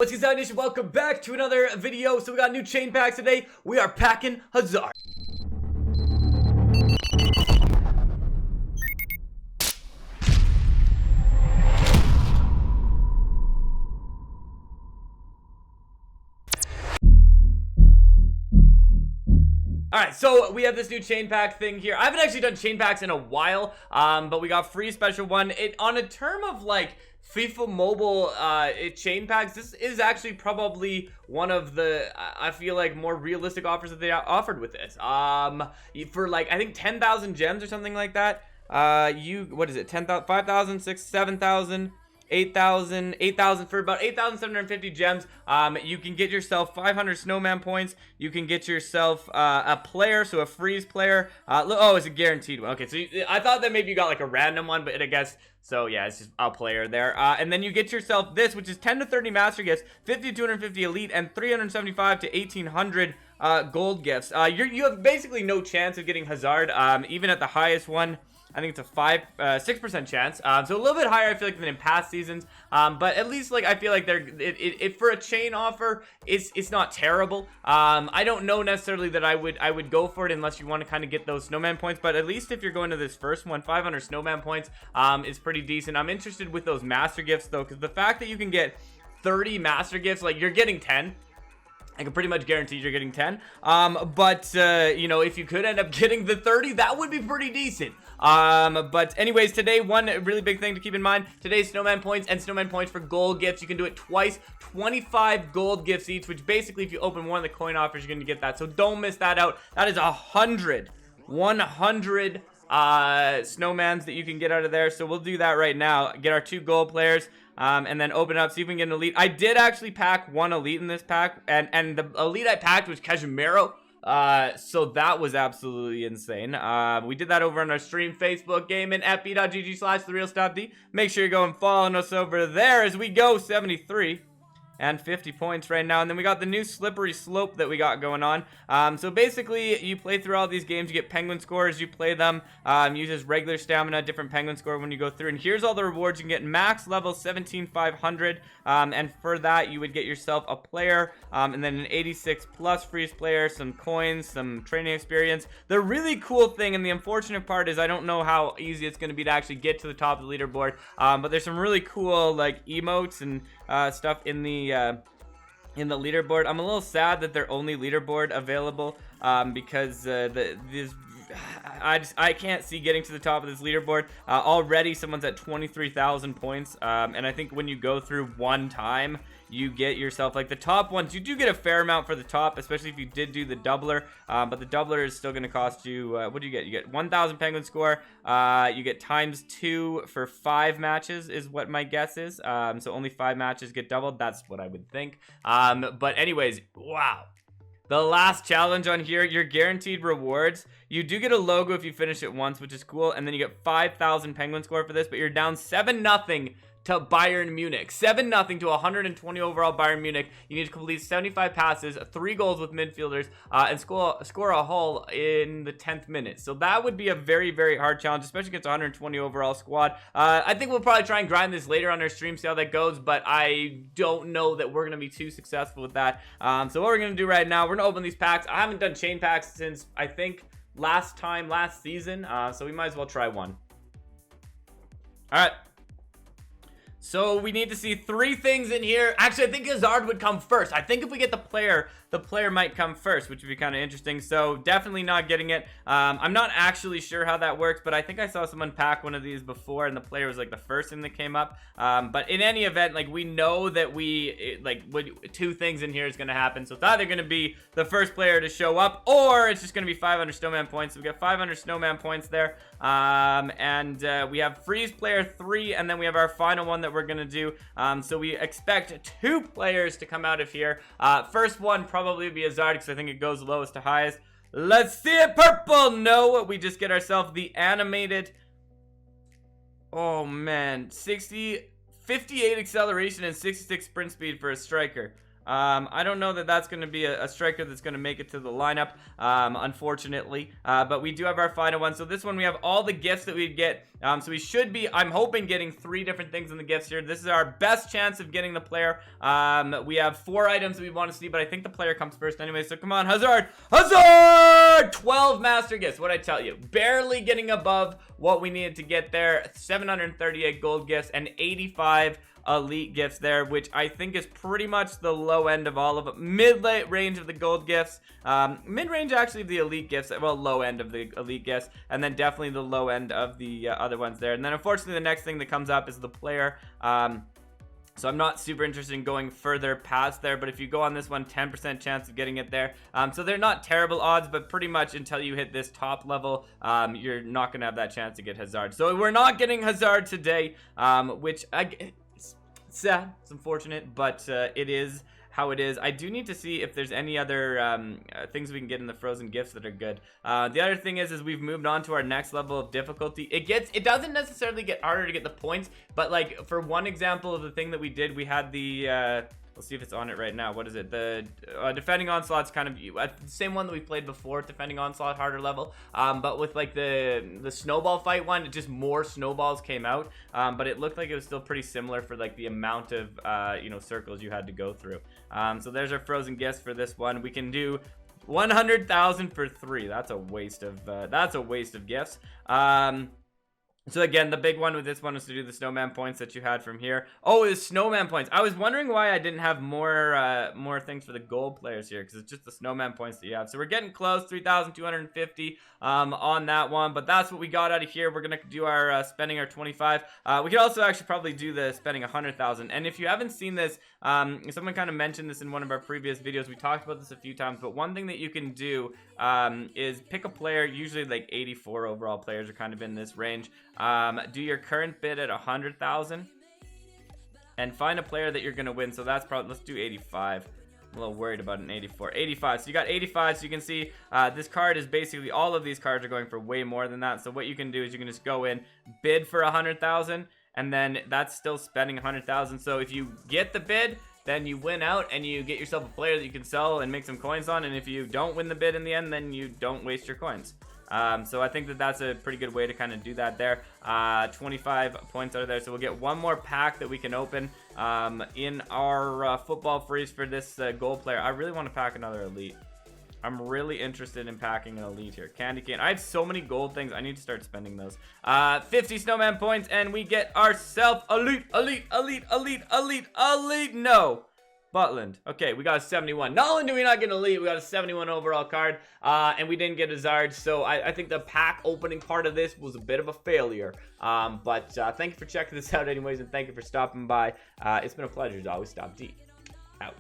What's good, Nation? Welcome back to another video. So we got new chain packs today. We are packing Hazard. Alright, so we have this new chain pack thing here. I haven't actually done chain packs in a while, but we got free special one. On a term of like FIFA Mobile chain packs, this is actually probably one of the, I feel like, more realistic offers that they offered with this. For like, I think 10,000 gems or something like that. What is it? 10,000, 5,000, 6,000, 7,000. 8,000 for about 8,750 gems. You can get yourself 500 snowman points. You can get yourself a player, so a freeze player. Oh, it's a guaranteed one. Okay, so I thought that maybe you got like a random one, but I guess so. Yeah, it's just a player there. And then you get yourself this, which is 10 to 30 master gifts, 50 to 250 elite, and 375 to 1,800 gold gifts. You have basically no chance of getting Hazard, even at the highest one. I think it's a 6% chance, so a little bit higher, I feel like, than in past seasons. But at least, like, I feel like it for a chain offer, it's not terrible. I don't know necessarily that I would go for it unless you want to kind of get those snowman points. But at least if you're going to this first one, 500 snowman points is pretty decent. I'm interested with those master gifts though, because the fact that you can get 30 master gifts, like you're getting 10. I can pretty much guarantee you're getting 10. You know, if you could end up getting the 30, that would be pretty decent. But anyways, today, one really big thing to keep in mind, today's snowman points and snowman points for gold gifts. You can do it twice, 25 gold gifts each, which basically, if you open one of the coin offers, you're going to get that. So don't miss that out. That is 100 snowmans that you can get out of there. So we'll do that right now. Get our 2 gold players. And then open up, see if we can get an elite. I did actually pack 1 elite in this pack, and the elite I packed was Casemiro. So that was absolutely insane. We did that over on our stream Facebook game in fb.gg/therealstopde. Make sure you're going following us over there as we go 73 and 50 points right now. And then we got the new slippery slope that we got going on. So basically, you play through all these games, you get penguin scores, you play them, uses regular stamina, different penguin score when you go through. And here's all the rewards. You can get max level 17,500, and for that, you would get yourself a player, and then an 86 plus freeze player, some coins, some training experience. The really cool thing, and the unfortunate part is I don't know how easy it's going to be to actually get to the top of the leaderboard, but there's some really cool, like, emotes and stuff in the leaderboard. I'm a little sad that they're only leaderboard available, because I can't see getting to the top of this leaderboard. Already someone's at 23,000 points, and I think when you go through one time, you get yourself, like, the top ones, you do get a fair amount for the top, especially if you did do the doubler, but the doubler is still going to cost you, what do you get? You get 1,000 penguin score, you get ×2 for 5 matches is what my guess is, so only 5 matches get doubled. That's what I would think. But anyways, wow. The last challenge on here, your guaranteed rewards. You do get a logo if you finish it once, which is cool, and then you get 5,000 penguin score for this, but you're down 7-0 to Bayern Munich. 7-0 to 120 overall Bayern Munich. You need to complete 75 passes, 3 goals with midfielders, and score a haul in the 10th minute. So that would be a very, very hard challenge, especially against a 120 overall squad. I think we'll probably try and grind this later on our stream, see how that goes, but I don't know that we're going to be too successful with that. So what we're going to do right now, we're going to open these packs. I haven't done chain packs since, I think, last season, so we might as well try one. All right. So we need to see 3 things in here. Actually, I think Hazard would come first. I think if we get the player might come first, which would be kind of interesting. So definitely not getting it. I'm not actually sure how that works, but I think I saw someone pack one of these before, and the player was like the first thing that came up. But in any event, like, we know that 2 things in here is going to happen. So it's either going to be the first player to show up, or it's just going to be 500 snowman points. So we got 500 snowman points there. We have freeze player 3, and then we have our final one that we're going to do. So we expect 2 players to come out of here. First one probably be Hazard, because I think it goes lowest to highest. Let's see it. Purple. No, we just get ourselves the animated. Oh man, 58 acceleration and 66 sprint speed for a striker. I don't know that that's going to be a striker that's going to make it to the lineup, unfortunately. But we do have our final one. So this one, we have all the gifts that we'd get. So we should be, I'm hoping, getting 3 different things in the gifts here. This is our best chance of getting the player. We have 4 items that we want to see, but I think the player comes first anyway. So come on, Hazard! Hazard! 12 master gifts. What'd I tell you? Barely getting above what we needed to get there. 738 gold gifts and 85 elite gifts there, which I think is pretty much the low end of all of them. Mid-late range of the gold gifts, mid-range actually of the elite gifts, well, low end of the elite gifts, and then definitely the low end of the other ones there. And then unfortunately the next thing that comes up is the player. So I'm not super interested in going further past there, but if you go on this one, 10% chance of getting it there. So they're not terrible odds, but pretty much until you hit this top level, you're not going to have that chance to get Hazard. So we're not getting Hazard today, which it's sad, it's unfortunate, but it is how it is. I do need to see if there's any other things we can get in the frozen gifts that are good. The other thing is we've moved on to our next level of difficulty. It doesn't necessarily get harder to get the points, but like for one example of the thing that we did, we had the let's see if it's on it right now. What is it? The defending onslaught's kind of the same one that we played before, defending onslaught, harder level. But with like the snowball fight one, it just more snowballs came out. But it looked like it was still pretty similar for like the amount of circles you had to go through. So there's our frozen gifts for this one. We can do 100,000 for 3. That's a waste of gifts. So again, the big one with this one was to do the snowman points that you had from here. Oh, the snowman points. I was wondering why I didn't have more things for the gold players here, because it's just the snowman points that you have. So we're getting close, 3,250 on that one, but that's what we got out of here. We're gonna do our spending our 25. We could also actually probably do the spending 100,000. And if you haven't seen this, someone kind of mentioned this in one of our previous videos. We talked about this a few times, but one thing that you can do is pick a player. Usually like 84 overall players are kind of in this range. Do your current bid at 100,000 and find a player that you're gonna win. So that's probably, let's do 85. I'm a little worried about an 84. 85. So you got 85. So you can see this card is basically, all of these cards are going for way more than that. So what you can do is you can just go in, bid for 100,000, and then that's still spending 100,000. So if you get the bid, then you win out and you get yourself a player that you can sell and make some coins on. And if you don't win the bid in the end, then you don't waste your coins. So I think that that's a pretty good way to kind of do that there. 25 points out of there. So we'll get one more pack that we can open in our football freeze for this gold player. I really want to pack another elite. I'm really interested in packing an elite here. Candy cane. I have so many gold things. I need to start spending those. 50 snowman points and we get ourselves elite. No. Butland. Okay, we got a 71. Not only do we not get an elite, we got a 71 overall card, and we didn't get a Zard, so I think the pack opening part of this was a bit of a failure. But thank you for checking this out anyways, and thank you for stopping by. It's been a pleasure as always. Stopde. Out.